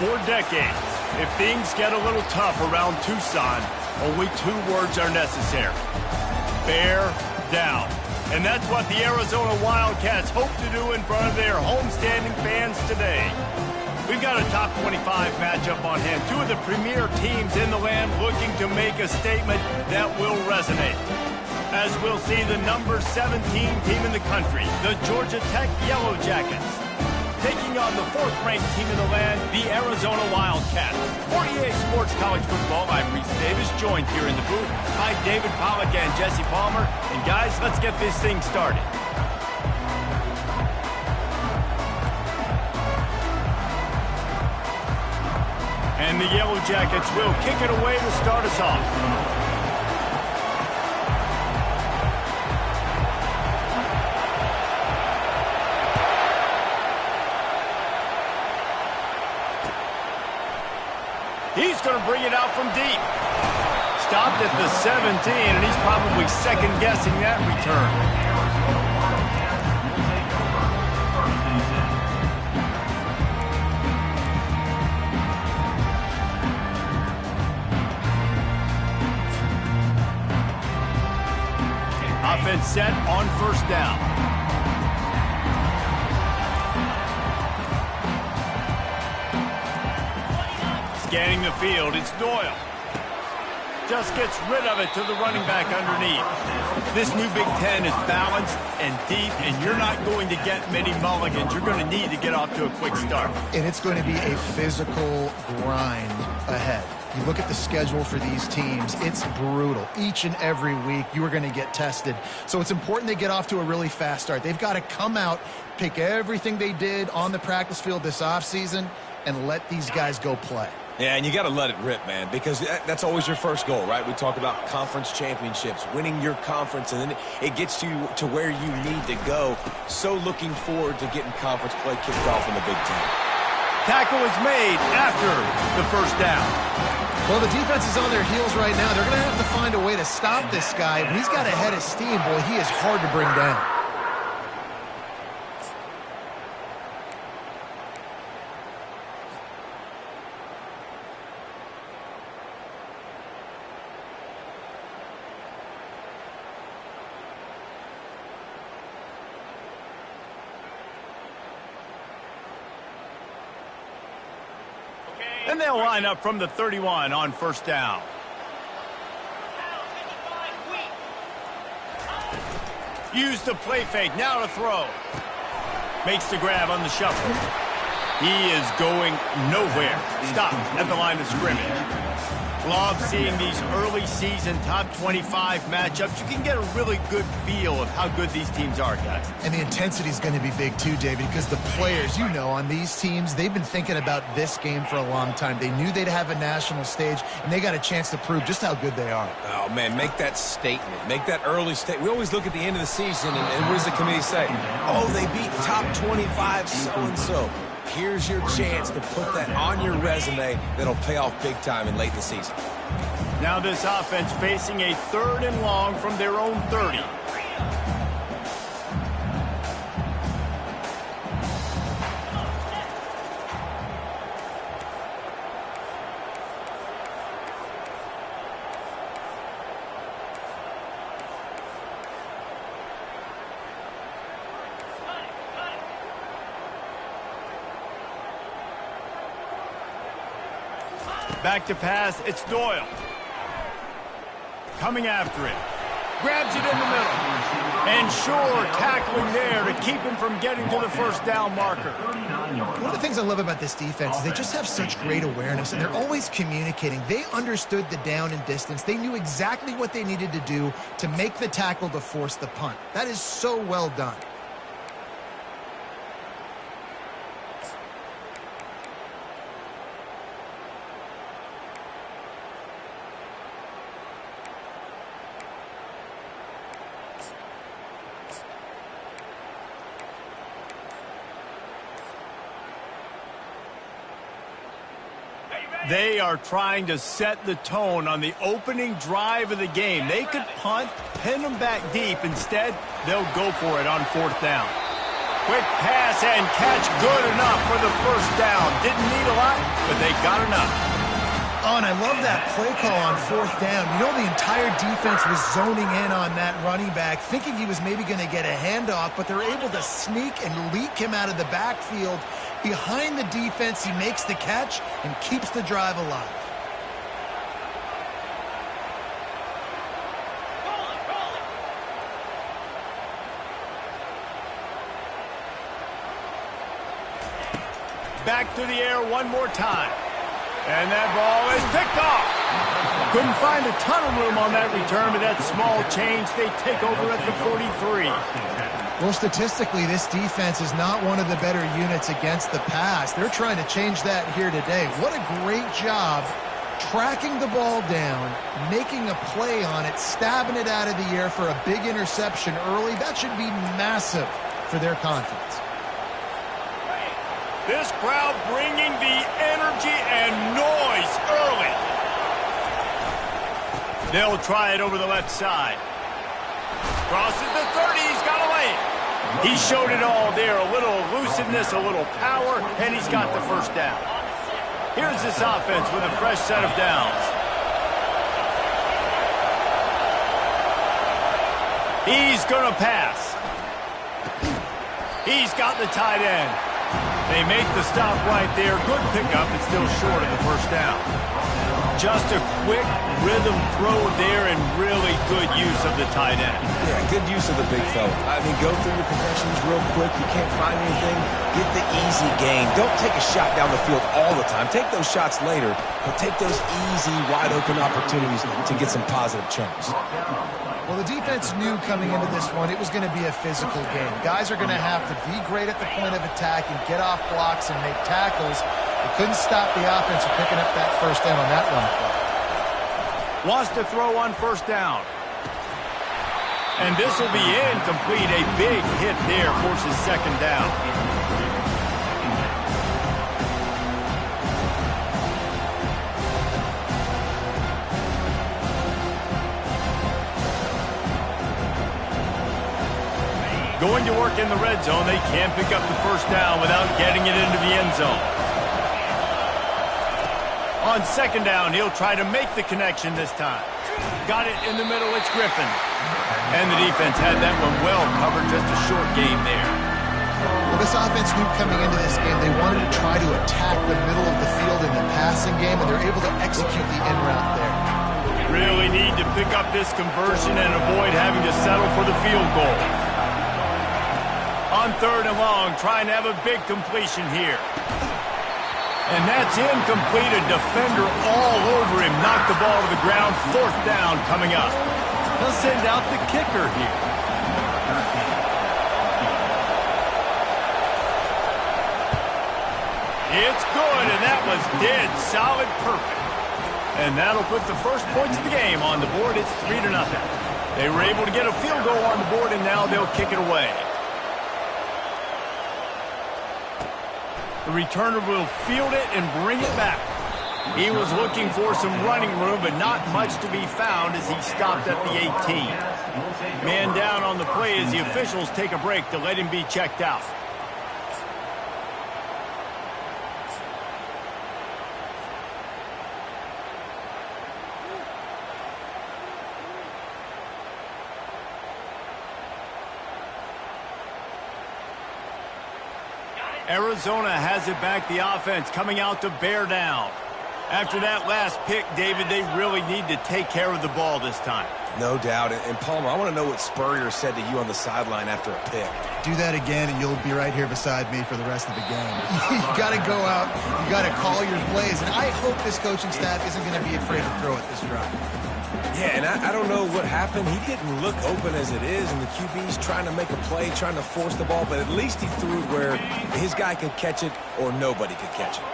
For decades, if things get a little tough around Tucson, only 2 words are necessary. Bear down. And that's what the Arizona Wildcats hope to do in front of their homestanding fans today. We've got a top 25 matchup on hand. 2 of the premier teams in the land looking to make a statement that will resonate. As we'll see the number 17 team in the country, the Georgia Tech Yellow Jackets, taking on the 4th-ranked team in the land, the Arizona Wildcats. For EA Sports College Football, I'm Reese Davis, joined here in the booth by David Pollack and Jesse Palmer. And guys, let's get this thing started. And the Yellow Jackets will kick it away to start us off. He's going to bring it out from deep. Stopped at the 17, and he's probably second-guessing that return. Offense set on 1st down. Scanning the field, it's Doyle. Just gets rid of it to the running back underneath. This new Big Ten is balanced and deep, and you're not going to get many mulligans. You're going to need to get off to a quick start. And it's going to be a physical grind ahead. You look at the schedule for these teams, it's brutal. Each and every week, you are going to get tested. So it's important they get off to a really fast start. They've got to come out, pick everything they did on the practice field this offseason, and let these guys go play. Yeah, and you got to let it rip, man, because that's always your first goal, right? We talk about conference championships, winning your conference, and then it gets you to where you need to go. So looking forward to getting conference play kicked off in the Big Ten. Tackle is made after the 1st down. Well, the defense is on their heels right now. They're going to have to find a way to stop this guy. When he's got a head of steam, boy, he is hard to bring down. And they'll line up from the 31 on 1st down. Use the play fake, now to throw. Makes the grab on the shuffle. He is going nowhere. Stop at the line of scrimmage. Love seeing these early season top 25 matchups. You can get a really good feel of how good these teams are, guys. And the intensity is going to be big too, David, because the players, you know, on these teams, they've been thinking about this game for a long time. They knew they'd have a national stage, and they got a chance to prove just how good they are. Oh, man, make that statement. Make that early statement. We always look at the end of the season, and what does the committee say? Oh, they beat top 25 so-and-so. Here's your chance to put that on your resume that'll pay off big time in late in the season. Now this offense facing a 3rd and long from their own 30. Back to pass, it's Doyle. Coming after it. Grabs it in the middle. And sure, tackling there to keep him from getting to the 1st down marker. One of the things I love about this defense is they just have such great awareness, and they're always communicating. They understood the down and distance. They knew exactly what they needed to do to make the tackle to force the punt. That is so well done. They are trying to set the tone on the opening drive of the game. They could punt, pin them back deep. Instead, they'll go for it on 4th down. Quick pass and catch, good enough for the first down. Didn't need a lot, but they got enough. Oh, and I love that play call on fourth down. You know, the entire defense was zoning in on that running back, thinking he was maybe going to get a handoff, but they're able to sneak and leak him out of the backfield. Behind the defense, he makes the catch and keeps the drive alive. Back to the air one more time. And that ball is picked off. Couldn't find a ton of room on that return, but that small change, they take over at the 43. Well, statistically, this defense is not one of the better units against the pass. They're trying to change that here today. What a great job tracking the ball down, making a play on it, stabbing it out of the air for a big interception early. That should be massive for their confidence. This crowd bringing the energy and noise early. They'll try it over the left side. Crosses the 30, he's got away. He showed it all there, a little elusiveness, a little power, and he's got the first down. Here's this offense with a fresh set of downs. He's gonna pass. He's got the tight end. They make the stop right there. Good pickup, but still short of the first down. Just a quick rhythm throw there and really good use of the tight end. Yeah, good use of the big fella. I mean, go through your progressions real quick. You can't find anything. Get the easy gain. Don't take a shot down the field all the time. Take those shots later, but take those easy, wide-open opportunities to get some positive chunks. Well, the defense knew coming into this one it was going to be a physical game. Guys are going to have to be great at the point of attack and get off blocks and make tackles. They couldn't stop the offense from picking up that first down on that run play. Wants to throw on first down. And this will be incomplete. A big hit there forces second down. Going to work in the red zone. They can't pick up the first down without getting it into the end zone. On second down, he'll try to make the connection this time. Got it in the middle, it's Griffin. And the defense had that one well covered, just a short game there. Well, this offense knew coming into this game they wanted to try to attack the middle of the field in the passing game, and they're able to execute the in route there. Really need to pick up this conversion and avoid having to settle for the field goal. On third and long, trying to have a big completion here. And that's incomplete. A defender all over him. Knocked the ball to the ground. Fourth down coming up. They'll send out the kicker here. It's good, and that was dead solid perfect. And that'll put the first points of the game on the board. It's 3-0. They were able to get a field goal on the board, and now they'll kick it away. The returner will field it and bring it back. He was looking for some running room, but not much to be found as he stopped at the 18. Man down on the play as the officials take a break to let him be checked out. Arizona has it back, the offense coming out to bear down. After that last pick, David, they really need to take care of the ball this time. No doubt. And Palmer, I want to know what Spurrier said to you on the sideline after a pick. Do that again, and you'll be right here beside me for the rest of the game. You got to go out. You got to call your plays. And I hope this coaching staff isn't going to be afraid to throw it this drive. Yeah, and I don't know what happened. He didn't look open as it is, and the QB's trying to make a play, trying to force the ball, but at least he threw it where his guy could catch it or nobody could catch it.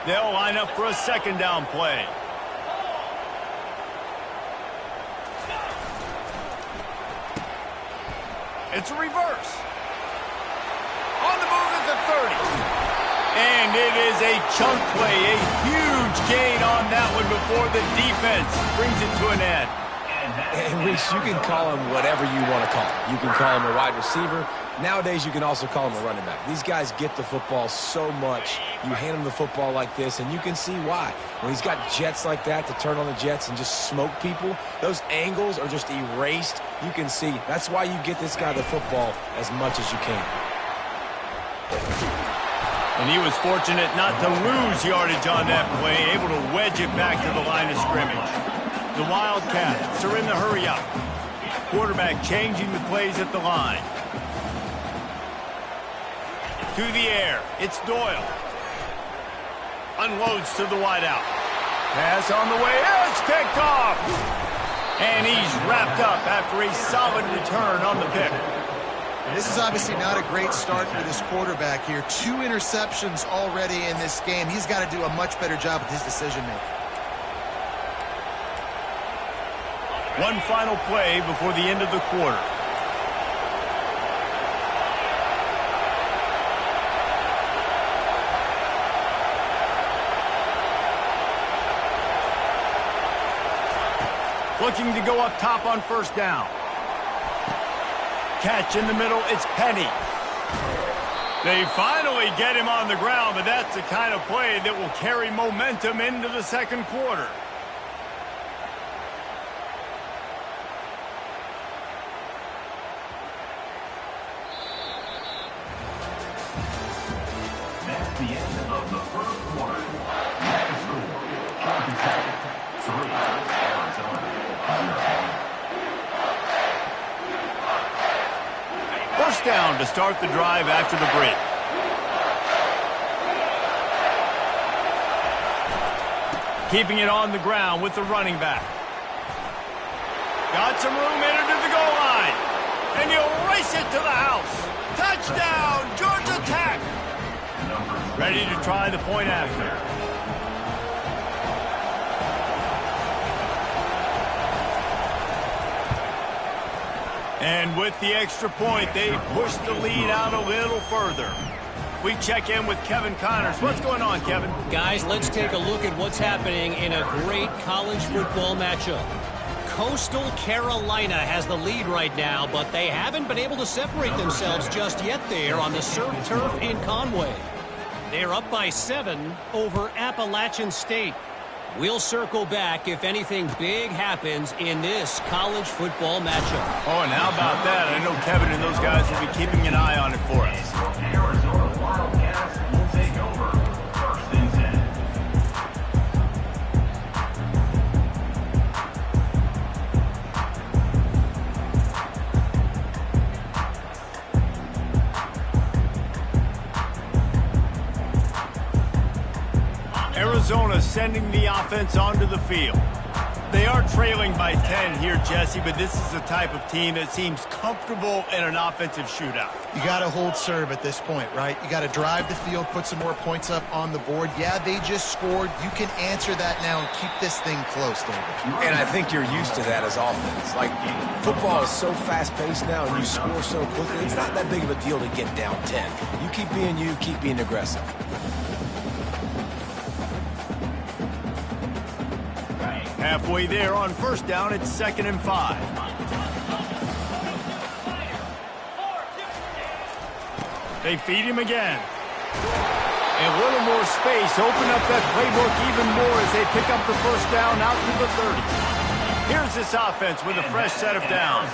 They'll line up for a second down play. It's a reverse. On the move is the 30. And it is a chunk play, a huge gain on that one before the defense brings it to an end. And Reese, you can call him whatever you want to call him. You can call him a wide receiver. Nowadays, you can also call him a running back. These guys get the football so much. You hand him the football like this, and you can see why. When he's got jets like that to turn on the jets and just smoke people, those angles are just erased. You can see. That's why you get this guy the football as much as you can. And he was fortunate not to lose yardage on that play, able to wedge it back to the line of scrimmage. The Wildcats are in the hurry-up. Quarterback changing the plays at the line. To the air, it's Doyle. Unloads to the wideout. Pass on the way, it's picked off! And he's wrapped up after a solid return on the pick. And this is obviously not a great start for this quarterback here. 2 interceptions already in this game. He's got to do a much better job with his decision-making. One final play before the end of the quarter. Looking to go up top on first down. Catch in the middle, it's Penny. They finally get him on the ground, but that's the kind of play that will carry momentum into the second quarter. That's the end of the first quarter. Next score, Kansas City 3, Arizona 1. First down to start the drive after the break. Keeping it on the ground with the running back. Got some room in to the goal line. And he'll race it to the house. Touchdown, Georgia Tech. Ready to try the point after. And with the extra point, they push the lead out a little further. We check in with Kevin Connors. What's going on, Kevin? Guys, let's take a look at what's happening in a great college football matchup. Coastal Carolina has the lead right now, but they haven't been able to separate themselves just yet there on the surf turf in Conway. They're up by 7 over Appalachian State. We'll circle back if anything big happens in this college football matchup. Oh, and how about that? I know Kevin and those guys will be keeping an eye on it for us. Arizona Wildcats will take over first and 10. Arizona sending the offense onto the field. They are trailing by 10 here, Jesse, but this is the type of team that seems comfortable in an offensive shootout. You got to hold serve at this point, right? You got to drive the field, put some more points up on the board. Yeah, they just scored. You can answer that now and keep this thing close, David. And I think you're used to that as offense. Like, football is so fast-paced now and you score so quickly, it's not that big of a deal to get down 10. You keep being aggressive. Halfway there on first down, it's 2nd and 5. They feed him again. A little more space, open up that playbook even more as they pick up the first down out to the 30. Here's this offense with a fresh set of downs.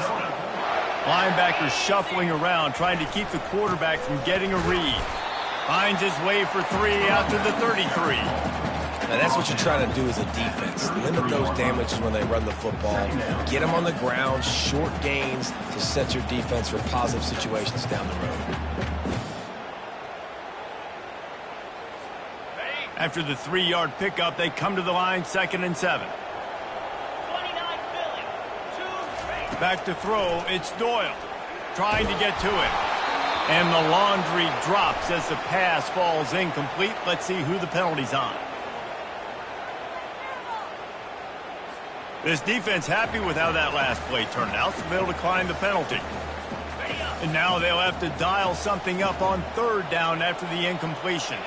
Linebacker shuffling around, trying to keep the quarterback from getting a read. Finds his way for 3 out to the 33. Now, that's what you're trying to do as a defense. Limit those damages when they run the football. Get them on the ground, short gains to set your defense for positive situations down the road. After the 3-yard pickup, they come to the line, 2nd and 7. Back to throw, it's Doyle. Trying to get to it. And the laundry drops as the pass falls incomplete. Let's see who the penalty's on. This defense happy with how that last play turned out, so they'll decline the penalty. And now they'll have to dial something up on 3rd down after the incompletion.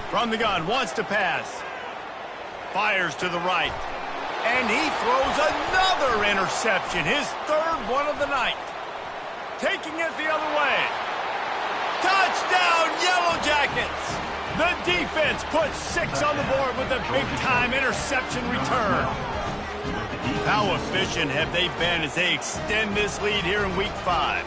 From the gun, wants to pass. Fires to the right. And he throws another interception, his third one of the night. Taking it the other way. Touchdown, Yellow Jackets! The defense puts 6 on the board with a big-time interception return. How efficient have they been as they extend this lead here in Week 5?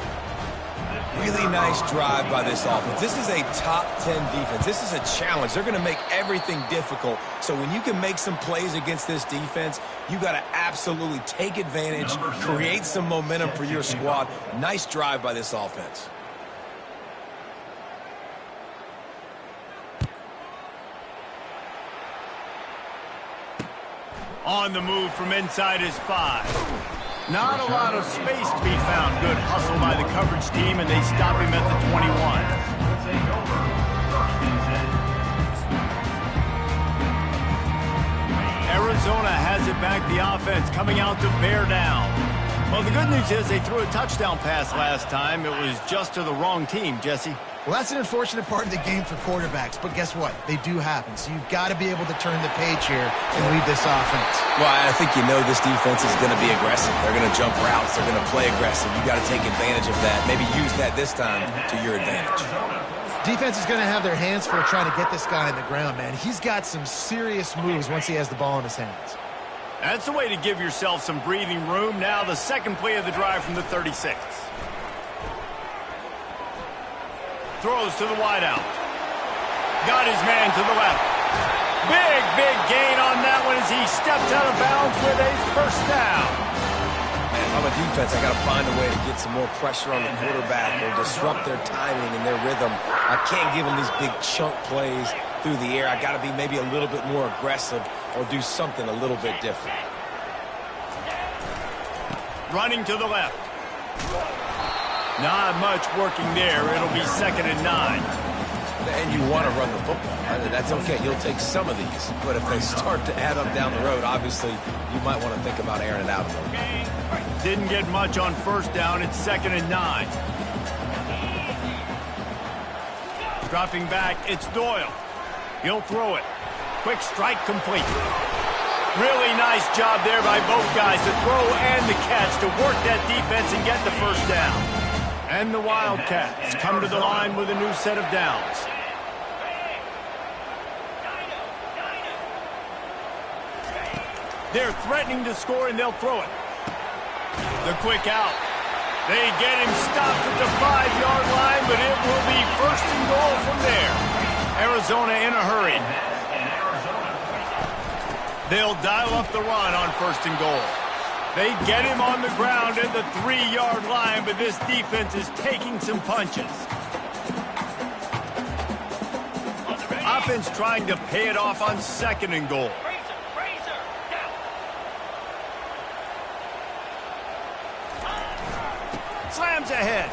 Really nice drive by this offense. This is a top 10 defense. This is a challenge. They're going to make everything difficult. So when you can make some plays against this defense, you got to absolutely take advantage, create some momentum for your squad. Nice drive by this offense. On the move from inside his 5. Not a lot of space to be found. Good hustle by the coverage team, and they stop him at the 21. Arizona has it back. The offense coming out to bear down. Well, the good news is they threw a touchdown pass last time. It was just to the wrong team, Jesse. Well, that's an unfortunate part of the game for quarterbacks, but guess what? They do happen. So you've got to be able to turn the page here and lead this offense. Well, I think you know this defense is going to be aggressive. They're going to jump routes. They're going to play aggressive. You got to take advantage of that. Maybe use that this time to your advantage. Defense is going to have their hands full trying to get this guy on the ground, man. He's got some serious moves once he has the ball in his hands. That's the way to give yourself some breathing room. Now the second play of the drive from the 36. Throws to the wideout. Got his man to the left. Big gain on that one as he steps out of bounds with a first down. Man, if I'm a defense, I got to find a way to get some more pressure on the quarterback or disrupt their timing and their rhythm. I can't give them these big chunk plays through the air. I got to be maybe a little bit more aggressive or do something a little bit different. Running to the left. Not much working there. It'll be 2nd and 9. And you want to run the football. That's okay. You'll take some of these. But if they start to add up down the road, obviously, you might want to think about airing it out a little bit. Didn't get much on first down. It's 2nd and 9. Dropping back, it's Doyle. He'll throw it. Quick strike complete. Really nice job there by both guys to throw and the catch to work that defense and get the first down. And the Wildcats come to the line with a new set of downs. They're threatening to score, and they'll throw it. The quick out. They get him stopped at the 5-yard line, but it will be 1st and goal from there. Arizona in a hurry. They'll dial up the run on 1st and goal. They get him on the ground at the 3-yard line, but this defense is taking some punches. Offense trying to pay it off on 2nd and goal. Slams ahead.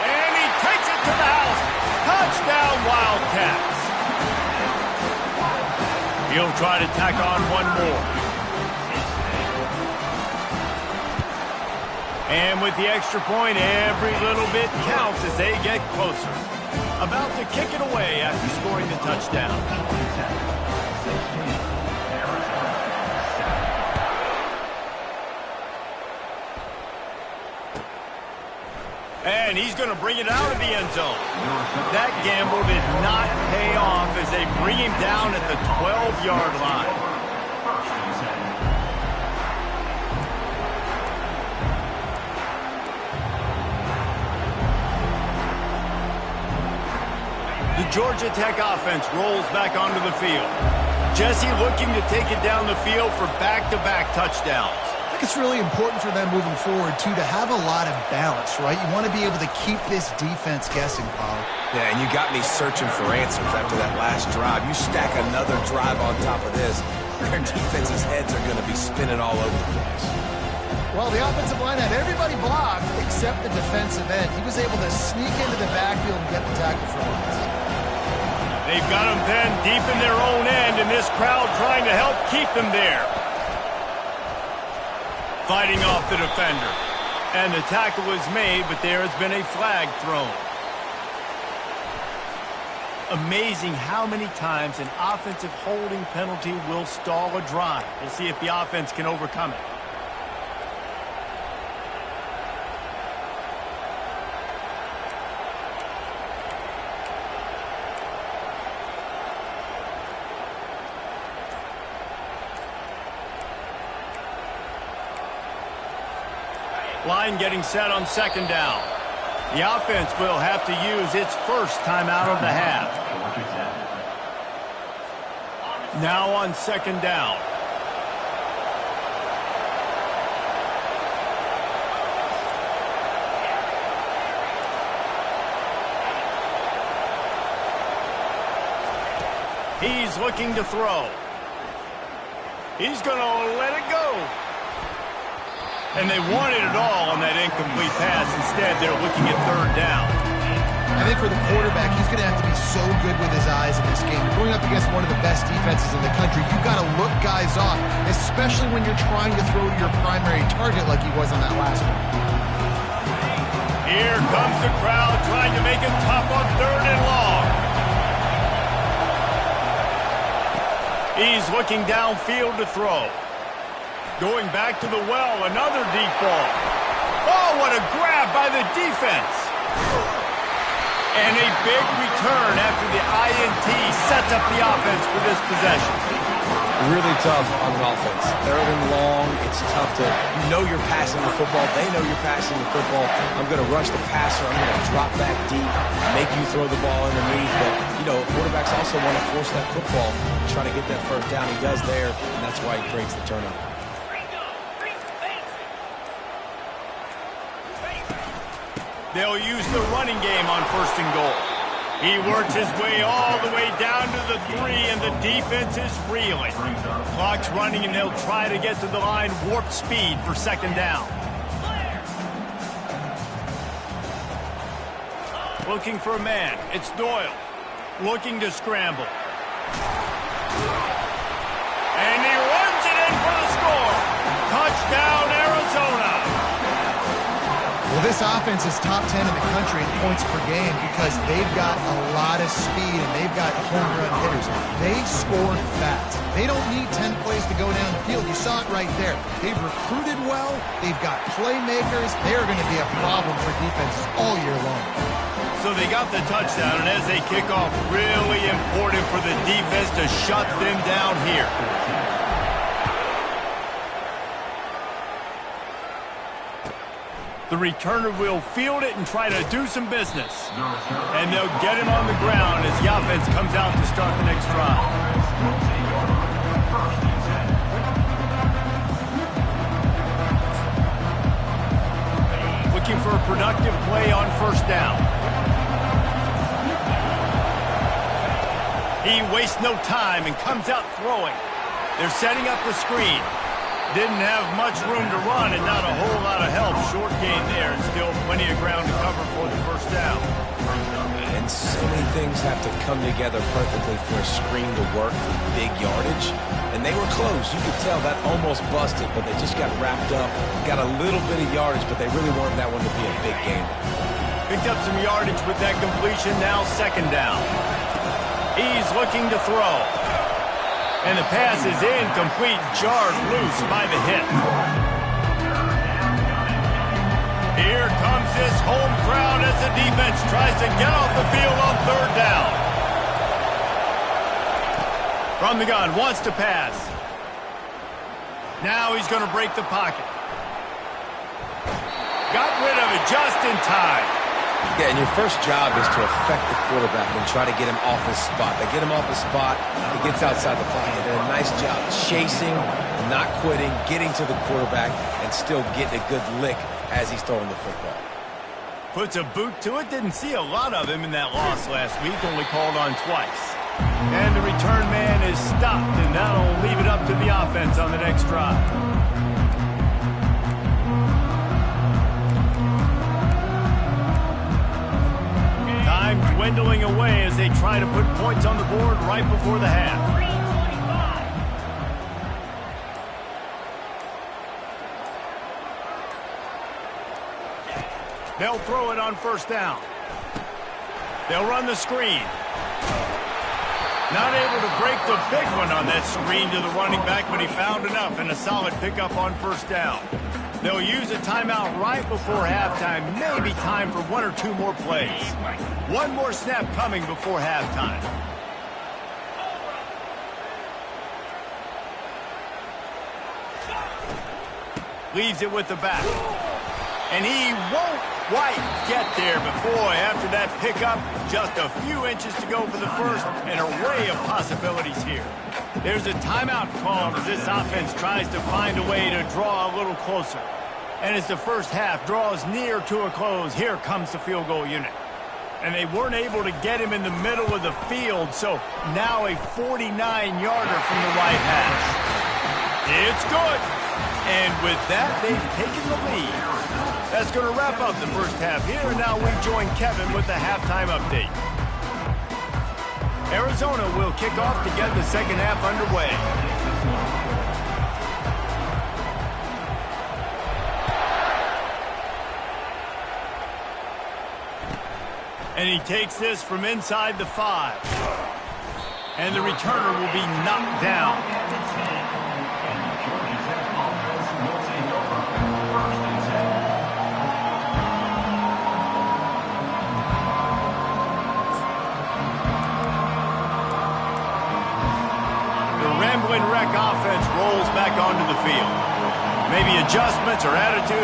And he takes it to the house. Touchdown, Wildcats. He'll try to tack on one more. And with the extra point, every little bit counts as they get closer. About to kick it away after scoring the touchdown. And he's going to bring it out of the end zone. That gamble did not pay off as they bring him down at the 12-yard line. The Georgia Tech offense rolls back onto the field. Jesse looking to take it down the field for back-to-back touchdowns. I think it's really important for them moving forward, too, to have a lot of balance, right? You want to be able to keep this defense guessing, Paul. Yeah, and you got me searching for answers after that last drive. You stack another drive on top of this, their defense's heads are going to be spinning all over the place. Well, the offensive line had everybody blocked except the defensive end. He was able to sneak into the backfield and get the tackle for once. They've got them then deep in their own end, and this crowd trying to help keep them there. Fighting off the defender. And the tackle is made, but there has been a flag thrown. Amazing how many times an offensive holding penalty will stall a drive. We'll see if the offense can overcome it. Line getting set on second down. The offense will have to use its first timeout of the half. Now on second down. He's looking to throw. He's going to let it go. And they wanted it all on that incomplete pass. Instead, they're looking at third down. I think for the quarterback, he's going to have to be so good with his eyes in this game. You're going up against one of the best defenses in the country. You've got to look guys off, especially when you're trying to throw to your primary target like he was on that last one. Here comes the crowd trying to make it tough on third and long. He's looking downfield to throw. Going back to the well, another deep ball. Oh, what a grab by the defense. And a big return after the INT sets up the offense for this possession. Really tough on an offense. Third and long, it's tough to know you're passing the football. They know you're passing the football. I'm going to rush the passer. I'm going to drop back deep, make you throw the ball underneath. But, you know, quarterbacks also want to force that football, try to get that first down. He does there, and that's why he creates the turnover. They'll use the running game on first and goal. He works his way all the way down to the 3, and the defense is reeling. Clock's running, and they'll try to get to the line warp speed for second down. Looking for a man. It's Doyle. Looking to scramble. And he runs it in for the score. Touchdown, Arizona. Well, this offense is top 10 in the country in points per game because they've got a lot of speed and they've got home run hitters. They score fast. They don't need 10 plays to go down the field. You saw it right there. They've recruited well. They've got playmakers. They are going to be a problem for defenses all year long. So they got the touchdown, and as they kick off, really important for the defense to shut them down here. The returner will field it and try to do some business. And they'll get him on the ground as the offense comes out to start the next drive. Looking for a productive play on first down. He wastes no time and comes out throwing. They're setting up the screen. Didn't have much room to run and not a whole lot of help. Short gain there and still plenty of ground to cover for the first down. And so many things have to come together perfectly for a screen to work for big yardage. And they were close. You could tell that almost busted, but they just got wrapped up. Got a little bit of yardage, but they really wanted that one to be a big game. Picked up some yardage with that completion. Now second down. He's looking to throw. And the pass is incomplete, jarred loose by the hit. Here comes this home crowd as the defense tries to get off the field on third down. From the gun, wants to pass. Now he's going to break the pocket. Got rid of it just in time. Yeah, and your first job is to affect the quarterback and try to get him off his spot. They get him off his spot, he gets outside the pocket. They did a nice job chasing, not quitting, getting to the quarterback, and still getting a good lick as he's throwing the football. Puts a boot to it. Didn't see a lot of him in that loss last week, only called on twice. And the return man is stopped, and that'll leave it up to the offense on the next drive. Time dwindling away as they try to put points on the board right before the half. They'll throw it on first down. They'll run the screen. Not able to break the big one on that screen to the running back, but he found enough and a solid pickup on first down. They'll use a timeout right before halftime, maybe time for 1 or 2 more plays. One more snap coming before halftime. Leaves it with the back. And he won't quite get there, but boy, after that pickup, just a few inches to go for the first, an array of possibilities here. There's a timeout called as this offense tries to find a way to draw a little closer. And as the first half draws near to a close, here comes the field goal unit. And they weren't able to get him in the middle of the field, so now a 49-yarder from the right hash. It's good. And with that, they've taken the lead. That's going to wrap up the first half here, and now we join Kevin with the halftime update. Arizona will kick off to get the second half underway. And he takes this from inside the 5. And the returner will be knocked down. Wreck offense rolls back onto the field. Maybe adjustments or attitude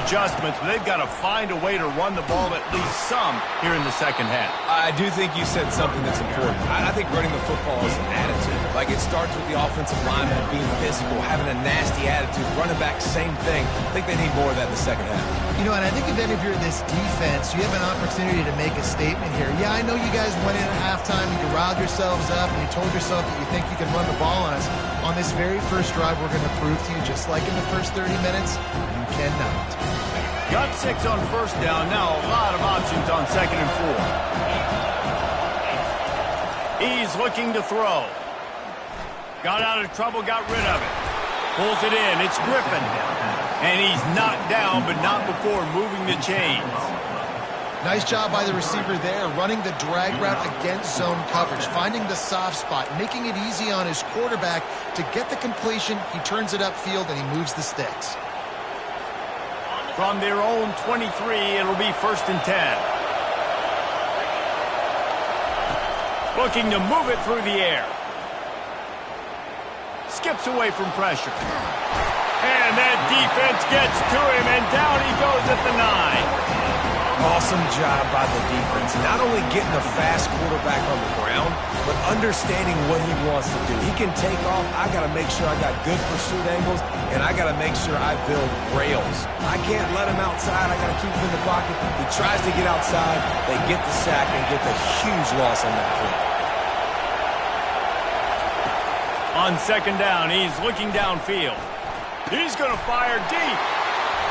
adjustments, but they've got to find a way to run the ball at least some here in the second half. I do think you said something that's important. I think running the football is an attitude. Like, it starts with the offensive lineman being physical, having a nasty attitude. Running back, same thing. I think they need more of that in the second half. You know, and I think then if you're this defense, you have an opportunity to make a statement here. Yeah, I know you guys went in at halftime and you riled yourselves up and you told yourself that you think you can run the ball on us. On this very first drive, we're going to prove to you, just like in the first 30 minutes, you cannot. Got 6 on first down. Now a lot of options on 2nd and 4. He's looking to throw. Got out of trouble, got rid of it. Pulls it in. It's Griffin. And he's knocked down, but not before moving the chains. Nice job by the receiver there, running the drag route against zone coverage, finding the soft spot, making it easy on his quarterback to get the completion. He turns it upfield, and he moves the sticks. From their own 23, it'll be 1st and 10. Looking to move it through the air. Skips away from pressure. And that defense gets to him, and down he goes at the 9. Awesome job by the defense. Not only getting a fast quarterback on the ground, but understanding what he wants to do. He can take off. I got to make sure I got good pursuit angles, and I got to make sure I build rails. I can't let him outside. I got to keep him in the pocket. He tries to get outside. They get the sack and get the huge loss on that play. On 2nd down, he's looking downfield. He's going to fire deep.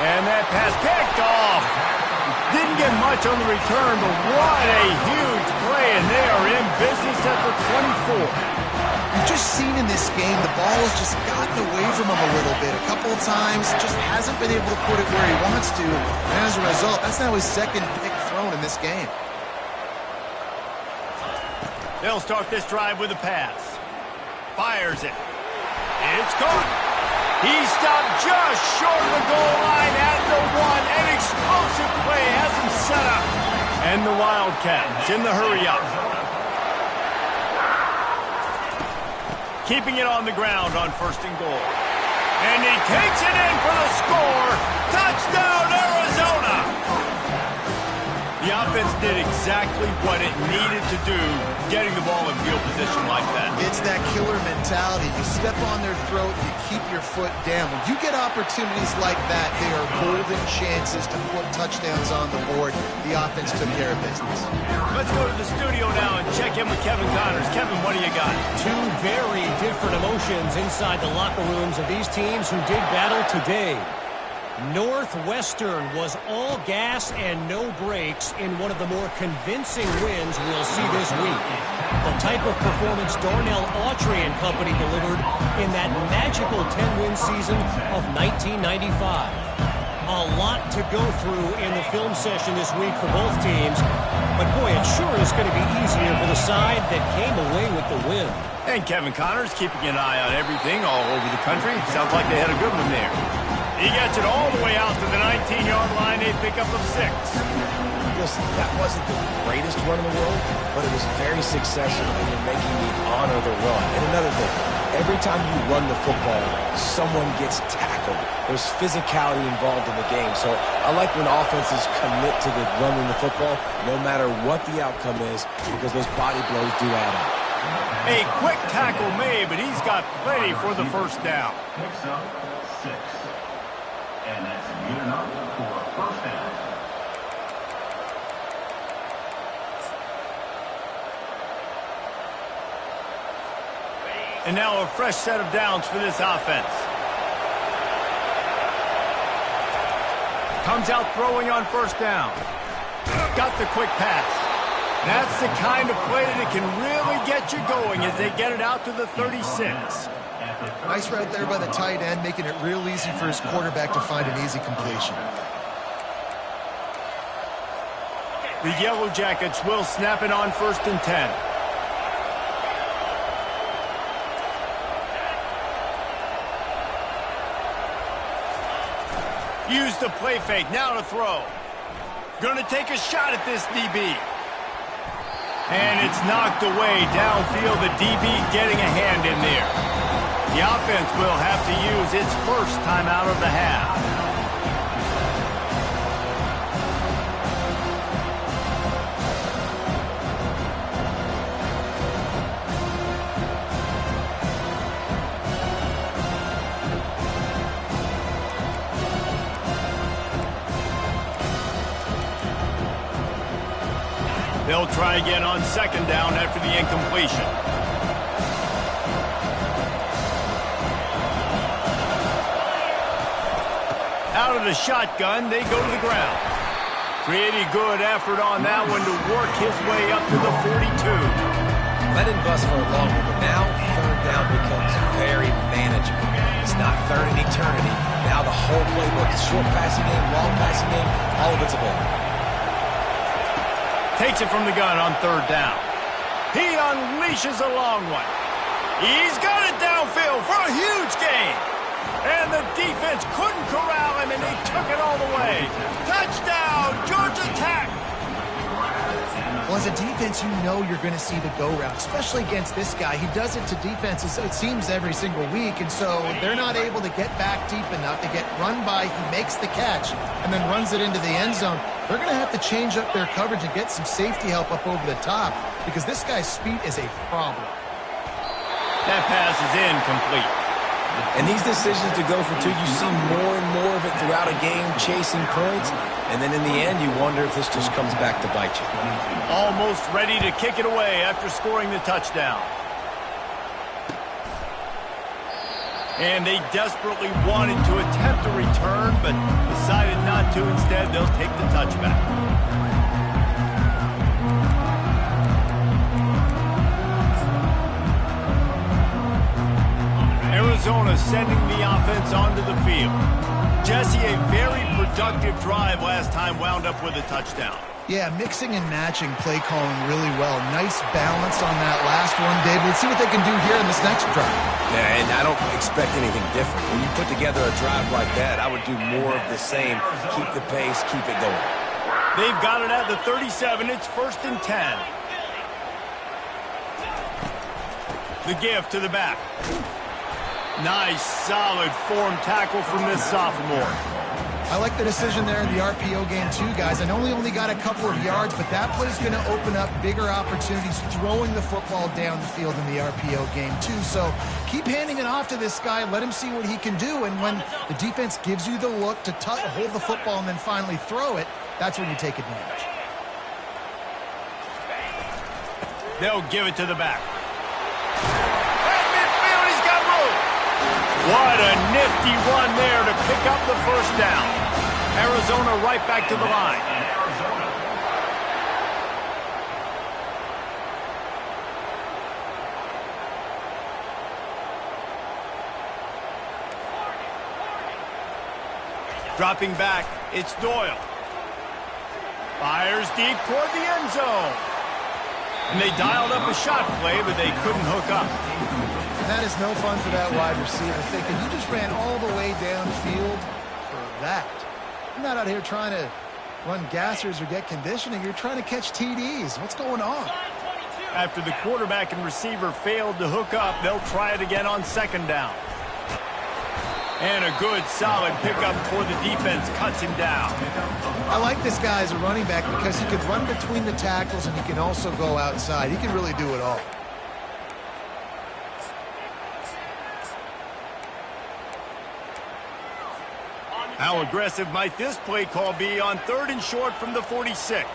And that pass picked off. Didn't get much on the return, but what a huge play, and they are in business at the 24. You've just seen in this game, the ball has just gotten away from him a little bit. A couple of times, just hasn't been able to put it where he wants to. And as a result, that's now his 2nd pick thrown in this game. They'll start this drive with a pass. Fires it. It's caught. He stopped just short of the goal line at the 1. An explosive play has him set up. And the Wildcats in the hurry-up. Keeping it on the ground on 1st and goal. And he takes it in for the score. Touchdown, Arizona! The offense did exactly what it needed to do, getting the ball in field position like that. It's that killer mentality. You step on their throat, you keep your foot down. When you get opportunities like that, they are golden chances to put touchdowns on the board. The offense took care of business. Let's go to the studio now and check in with Kevin Connors. Kevin, what do you got? 2 very different emotions inside the locker rooms of these teams who did battle today. Northwestern was all gas and no brakes in one of the more convincing wins we'll see this week. The type of performance Darnell Autry and company delivered in that magical 10-win season of 1995. A lot to go through in the film session this week for both teams. But, boy, it sure is going to be easier for the side that came away with the win. And Kevin Connors keeping an eye on everything all over the country. Sounds like they had a good one there. He gets it all the way out to the 19-yard line, a pickup of 6. Listen, that wasn't the greatest run in the world, but it was very successful, and you're making me honor the run. And another thing, every time you run the football, someone gets tackled. There's physicality involved in the game. So I like when offenses commit to the running the football, no matter what the outcome is, because those body blows do add up. A quick tackle made, but he's got plenty for the first down. Picks up 6. And that's good enough for a first down. And now a fresh set of downs for this offense. Comes out throwing on first down. Got the quick pass. That's the kind of play that can really get you going as they get it out to the 36. Nice right there by the tight end, making it real easy for his quarterback to find an easy completion. The Yellow Jackets will snap it on 1st and 10. Use the play fake, now to throw. Gonna take a shot at this DB. And it's knocked away downfield, the DB getting a hand in there. The offense will have to use its first timeout of the half. They'll try again on 2nd down after the incompletion. Out of the shotgun, they go to the ground. Pretty good effort on that one to work his way up to the 42. Let him bust for a long one, but now 3rd down becomes very manageable. It's not 3rd and eternity. Now the whole playbook, short passing game, long passing game, all of it's available. Takes it from the gun on 3rd down. He unleashes a long one. He's got it downfield for a huge gain. And the defense couldn't corral him, and he took it all the way. Touchdown, Georgia Tech. Well, as a defense, you know you're going to see the go-route, especially against this guy. He does it to defenses, it seems, every single week, and so they're not able to get back deep enough to get run by. He makes the catch and then runs it into the end zone. They're going to have to change up their coverage and get some safety help up over the top because this guy's speed is a problem. That pass is incomplete. And these decisions to go for 2, you see more and more of it throughout a game, chasing points. And then in the end, you wonder if this just comes back to bite you. Almost ready to kick it away after scoring the touchdown. And they desperately wanted to attempt a return, but decided not to. Instead, they'll take the touchback. Arizona sending the offense onto the field. Jesse, a very productive drive last time wound up with a touchdown. Yeah, mixing and matching play calling really well. Nice balance on that last one, David. Let's see what they can do here in this next drive. Yeah, and I don't expect anything different. When you put together a drive like that, I would do more of the same. Keep the pace, keep it going. They've got it at the 37. It's 1st and 10. The give to the back. Nice, solid form tackle from this sophomore. I like the decision there in the RPO game too, guys. I know he only got a couple of yards, but that play's going to open up bigger opportunities throwing the football down the field in the RPO game too. So keep handing it off to this guy. Let him see what he can do. And when the defense gives you the look to hold the football and then finally throw it, that's when you take advantage. They'll give it to the back. At midfield, he's got room. What a nifty run there to pick up the first down. Arizona right back to the line. Dropping back, it's Doyle. Fires deep toward the end zone. And they dialed up a shot play, but they couldn't hook up. And that is no fun for that wide receiver, thinking you just ran all the way downfield for that. I'm not out here trying to run gassers or get conditioning. You're trying to catch TDs. What's going on? After the quarterback and receiver failed to hook up, they'll try it again on second down. And a good, solid pickup before the defense cuts him down. I like this guy as a running back because he can run between the tackles and he can also go outside. He can really do it all. How aggressive might this play call be on 3rd and short from the 46?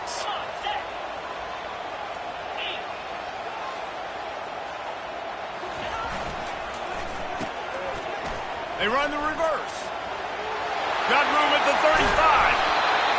They run the reverse. Got room at the 35.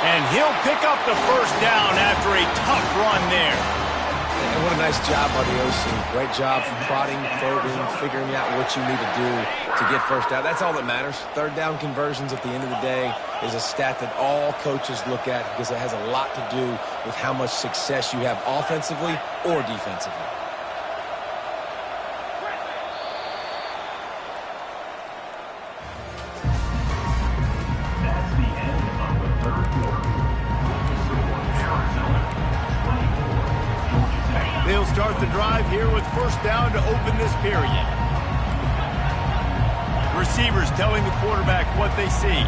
And he'll pick up the first down after a tough run there. And what a nice job by the OC. Great job from prodding, probing, figuring out what you need to do to get first down. That's all that matters. 3rd down conversions at the end of the day is a stat that all coaches look at because it has a lot to do with how much success you have offensively or defensively. That's the end of the third quarter. Arizona 24, Georgia Tech. They'll start the drive here with first down to open this period. Receivers telling the quarterback what they see.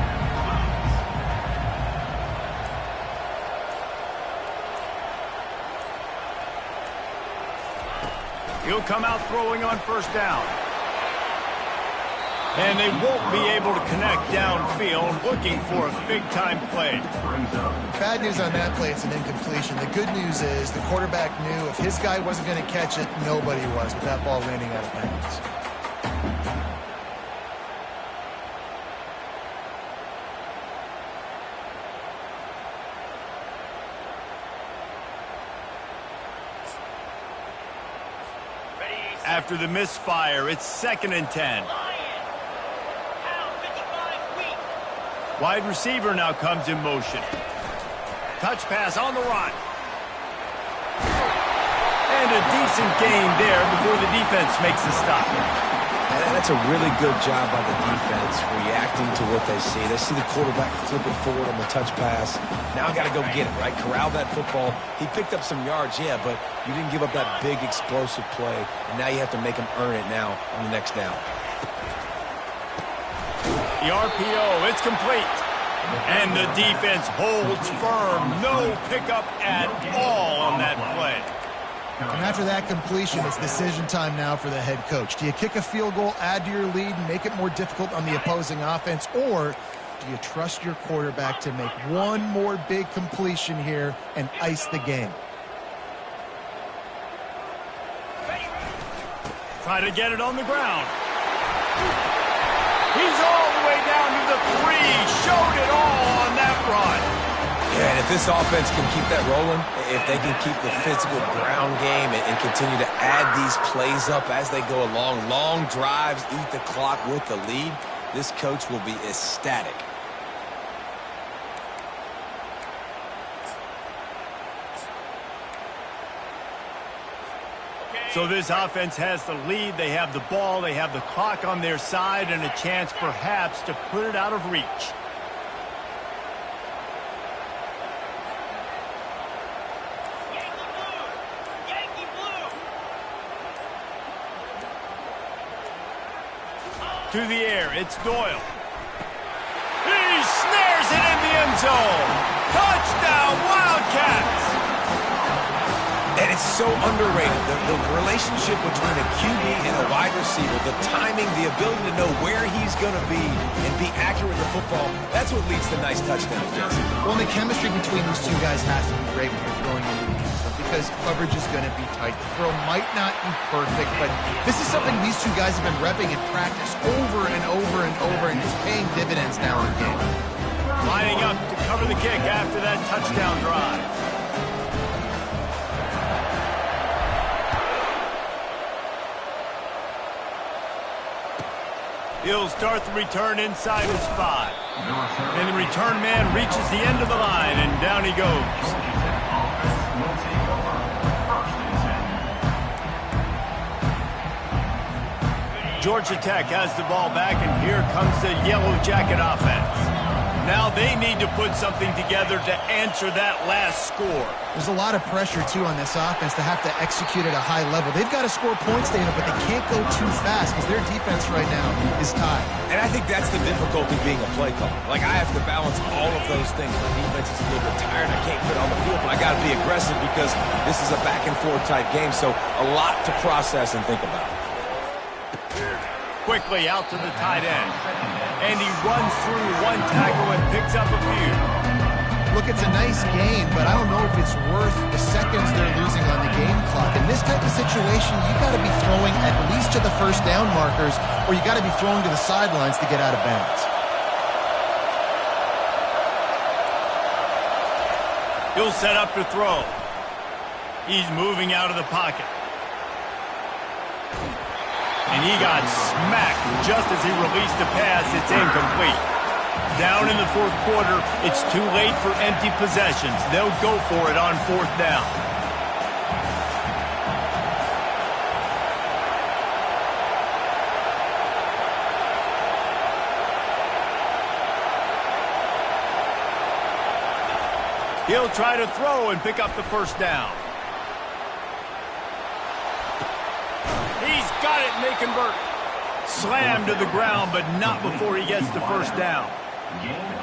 He'll come out throwing on first down. And they won't be able to connect downfield, looking for a big-time play. Bad news on that play, it's an incompletion. The good news is the quarterback knew if his guy wasn't going to catch it, nobody was with that ball landing out of bounds. After the misfire, it's 2nd and 10. Wide receiver now comes in motion. Touch pass on the run. And a decent gain there before the defense makes the stop. And that's a really good job by the defense reacting to what they see. They see the quarterback flip it forward on the touch pass. Now I got to go get it, right? Corral that football. He picked up some yards, yeah, but you didn't give up that big explosive play. And now you have to make him earn it now on the next down. The RPO, it's complete. And the defense holds firm. No pickup at all on that play. And after that completion, it's decision time now for the head coach. Do you kick a field goal, add to your lead, and make it more difficult on the opposing offense, or do you trust your quarterback to make one more big completion here and ice the game? Try to get it on the ground. He's all the way down to the 3. Showed it all on that run. Yeah, and if this offense can keep that rolling, if they can keep the physical ground game and continue to add these plays up as they go along, long drives, eat the clock with the lead, this coach will be ecstatic. So this offense has the lead. They have the ball. They have the clock on their side and a chance perhaps to put it out of reach. Yankee blue. To the air, it's Doyle. He snares it in the end zone. Touchdown, Wildcats! And it's so underrated, the relationship between a QB and a wide receiver, the timing, the ability to know where he's going to be and be accurate with the football, that's what leads to nice touchdowns, Jesse. Well, the chemistry between these two guys has to be great when you're throwing into the end zone because coverage is going to be tight. The throw might not be perfect, but this is something these two guys have been repping in practice over and over and over, and it's paying dividends now in the game. Lining up to cover the kick after that touchdown drive. He'll start the return inside his 5. And the return man reaches the end of the line, and down he goes. Georgia Tech has the ball back, and here comes the Yellow Jacket offense. Now they need to put something together to answer that last score. There's a lot of pressure, too, on this offense to have to execute at a high level. They've got to score points, Dana, but they can't go too fast because their defense right now is tied. And I think that's the difficulty being a play caller. Like, I have to balance all of those things. My defense is a little bit tired. I can't get on the field, but I got to be aggressive because this is a back-and-forth type game, so a lot to process and think about. Quickly out to the tight end. And he runs through one tackle and picks up a few. Look, it's a nice gain, but I don't know if it's worth the seconds they're losing on the game clock. In this type of situation, you got to be throwing at least to the first down markers, or you got to be throwing to the sidelines to get out of bounds. He'll set up to throw. He's moving out of the pocket. And he got smacked just as he released the pass. It's incomplete. Down in the fourth quarter, it's too late for empty possessions. They'll go for it on fourth down. He'll try to throw and pick up the first down. He's got it, and they convert. Slammed to the ground, but not before he gets the first down.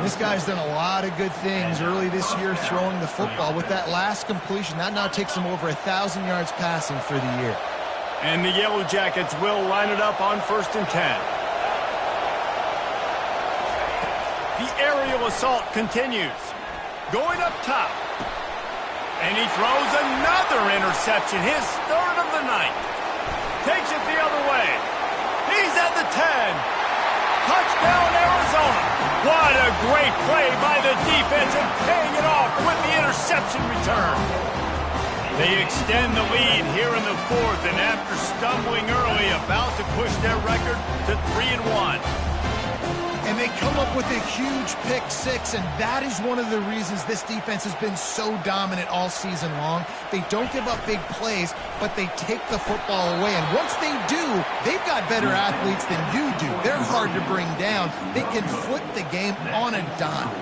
This guy's done a lot of good things early this year throwing the football. With that last completion, that now takes him over 1,000 yards passing for the year. And the Yellow Jackets will line it up on 1st and 10. The aerial assault continues. Going up top. And he throws another interception, his 3rd of the night. Takes it the other way. He's at the 10. Touchdown, Arizona. What a great play by the defense and paying it off with the interception return. They extend the lead here in the 4th, and after stumbling early, about to push their record to 3-1. And they come up with a huge pick 6, and that is one of the reasons this defense has been so dominant all season long. They don't give up big plays, but they take the football away. And once they do, they've got better athletes than you do. They're hard to bring down. They can flip the game on a dime.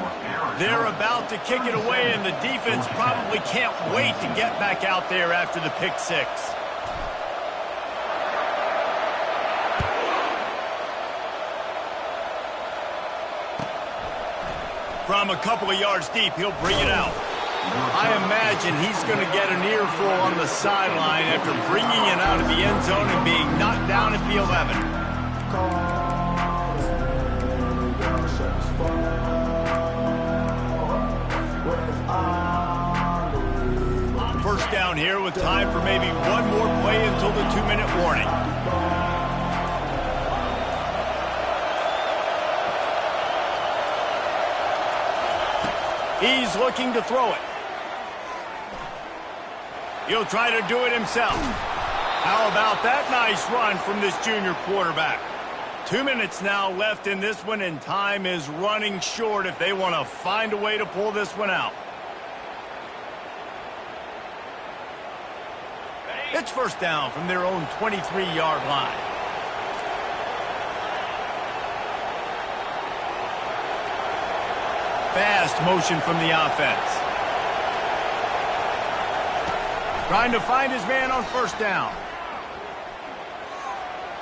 They're about to kick it away, and the defense probably can't wait to get back out there after the pick 6. From a couple of yards deep, he'll bring it out. I imagine he's going to get an earful on the sideline after bringing it out of the end zone and being knocked down at the 11. First down here with time for maybe one more play until the 2-minute warning. He's looking to throw it. He'll try to do it himself. How about that nice run from this junior quarterback? 2 minutes now left in this one, and time is running short if they want to find a way to pull this one out. It's first down from their own 23-yard line. Fast motion from the offense. Trying to find his man on first down.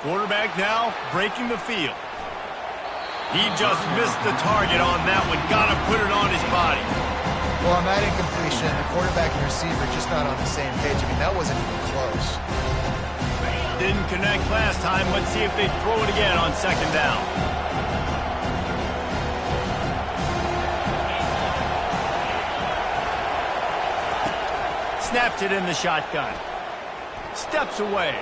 Quarterback now breaking the field. He just missed the target on that one. Got to put it on his body. Well, on that incompletion, the quarterback and receiver just not on the same page. I mean, that wasn't even close. Didn't connect last time. Let's see if they throw it again on second down. Snaps it in the shotgun. Steps away.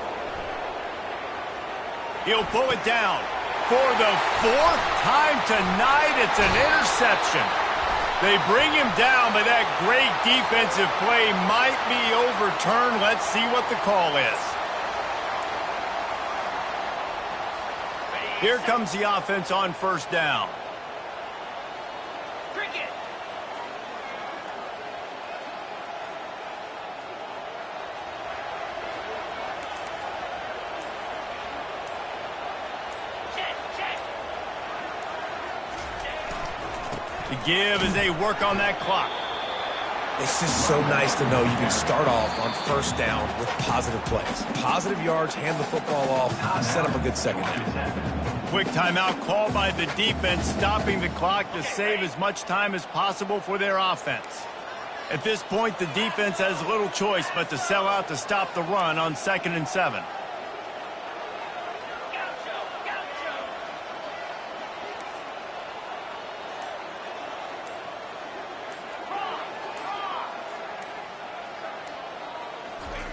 He'll pull it down. For the 4th time tonight, it's an interception. They bring him down, but that great defensive play might be overturned. Let's see what the call is. Here comes the offense on first down. Cricket. Check. The give as they work on that clock. It's just so nice to know you can start off on first down with positive plays. Positive yards, hand the football off, set up a good second half. Quick timeout called by the defense, stopping the clock to save as much time as possible for their offense. At this point, the defense has little choice but to sell out to stop the run on 2nd and 7.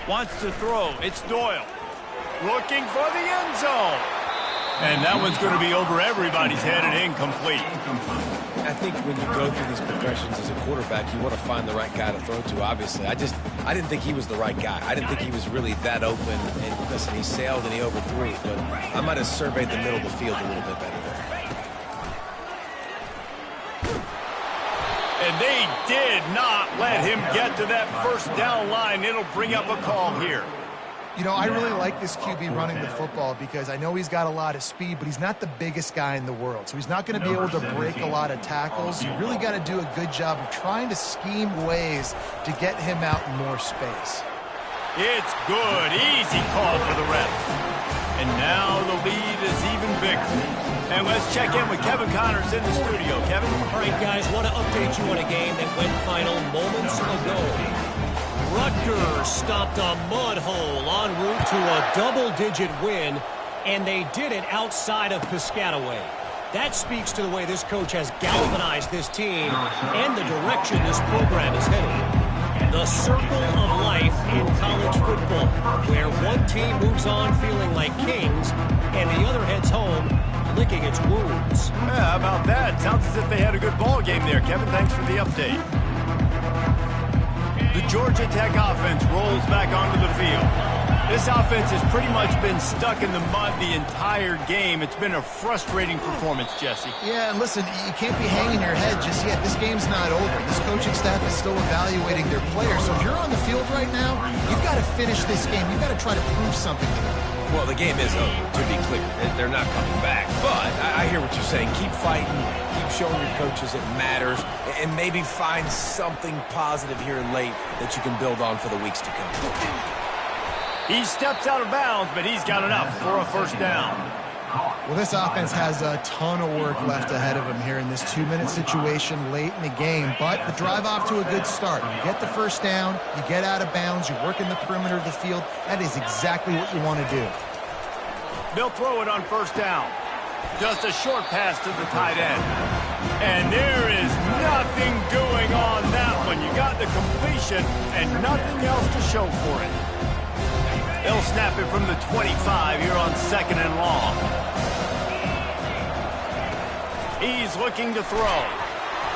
Wants to throw. It's Doyle. Looking for the end zone. And that one's going to be over everybody's head and incomplete. I think when you go through these progressions as a quarterback, you want to find the right guy to throw to, obviously. I didn't think he was the right guy. I didn't think he was really that open. And listen, he sailed and he overthrew it, but I might have surveyed the middle of the field a little bit better there. And they did not let him get to that first down line. It'll bring up a call here. You know, I really like this QB running the football because I know he's got a lot of speed, but he's not the biggest guy in the world. So he's not going to be able to break a lot of tackles. You really got to do a good job of trying to scheme ways to get him out in more space. It's good. Easy call for the ref. And now the lead is even bigger. And let's check in with Kevin Connors in the studio. Kevin? All right, guys, want to update you on a game that went final moments ago. Rutgers stopped a mud hole en route to a double-digit win, and they did it outside of Piscataway. That speaks to the way this coach has galvanized this team and the direction this program is heading. The circle of life in college football, where one team moves on feeling like kings and the other heads home licking its wounds. Yeah, how about that? Sounds as if they had a good ball game there. Kevin, thanks for the update. The Georgia Tech offense rolls back onto the field. This offense has pretty much been stuck in the mud the entire game. It's been a frustrating performance, Jesse. Yeah, and listen, you can't be hanging your head just yet. This game's not over. This coaching staff is still evaluating their players. So if you're on the field right now, you've got to finish this game. You've got to try to prove something to them. Well, the game is over, to be clear. They're not coming back. But I hear what you're saying. Keep fighting. Keep showing your coaches it matters. And maybe find something positive here late that you can build on for the weeks to come. He steps out of bounds, but he's got enough for a first down. Well, this offense has a ton of work left ahead of them here in this 2-minute situation late in the game, but the drive off to a good start. You get the first down, you get out of bounds, you work in the perimeter of the field. That is exactly what you want to do. They'll throw it on first down. Just a short pass to the tight end. And there is nothing doing on that one. You got the completion and nothing else to show for it. They'll snap it from the 25 here on 2nd and long. He's looking to throw.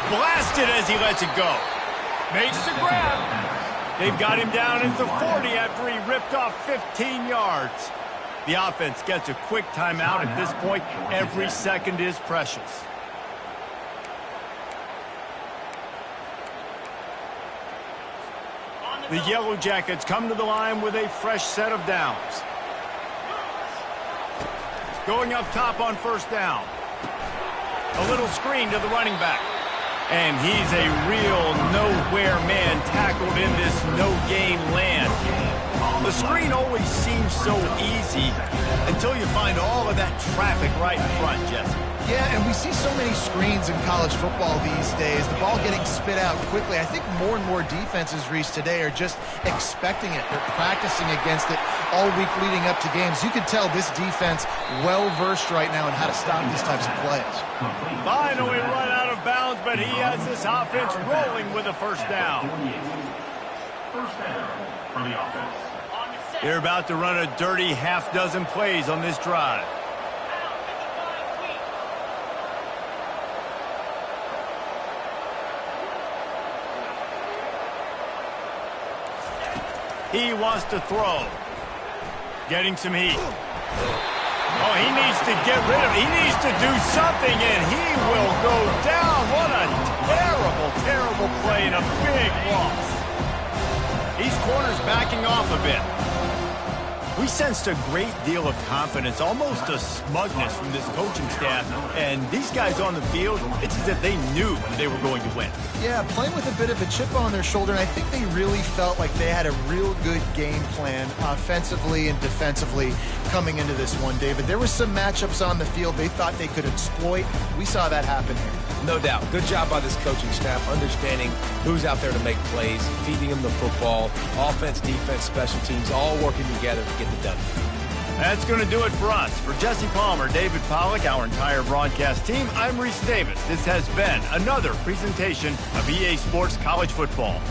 Blasted as he lets it go. Makes the grab. They've got him down at the 40 after he ripped off 15 yards. The offense gets a quick timeout at this point. Every second is precious. The Yellow Jackets come to the line with a fresh set of downs. Going up top on first down. A little screen to the running back. And he's a real nowhere man tackled in this no-gain land. The screen always seems so easy until you find all of that traffic right in front, Jesse. Yeah, and we see so many screens in college football these days. The ball getting spit out quickly. I think more and more defenses, Reese, today are just expecting it. They're practicing against it all week leading up to games. You can tell this defense well-versed right now in how to stop these types of plays. Finally run out of bounds, but he has this offense rolling with a first down. First down for the offense. They're about to run a dirty half-dozen plays on this drive. He wants to throw. Getting some heat. Oh, he needs to get rid of it. He needs to do something, and he will go down. What a terrible, terrible play and a big loss. These corners backing off a bit. We sensed a great deal of confidence, almost a smugness from this coaching staff. And these guys on the field, it's as if they knew they were going to win. Yeah, playing with a bit of a chip on their shoulder, and I think they really felt like they had a real good game plan offensively and defensively coming into this one, David. There were some matchups on the field they thought they could exploit. We saw that happen here. No doubt. Good job by this coaching staff, understanding who's out there to make plays, feeding them the football, offense, defense, special teams, all working together to get the done. That's going to do it for us. For Jesse Palmer, David Pollack, our entire broadcast team, I'm Reese Davis. This has been another presentation of EA Sports College Football.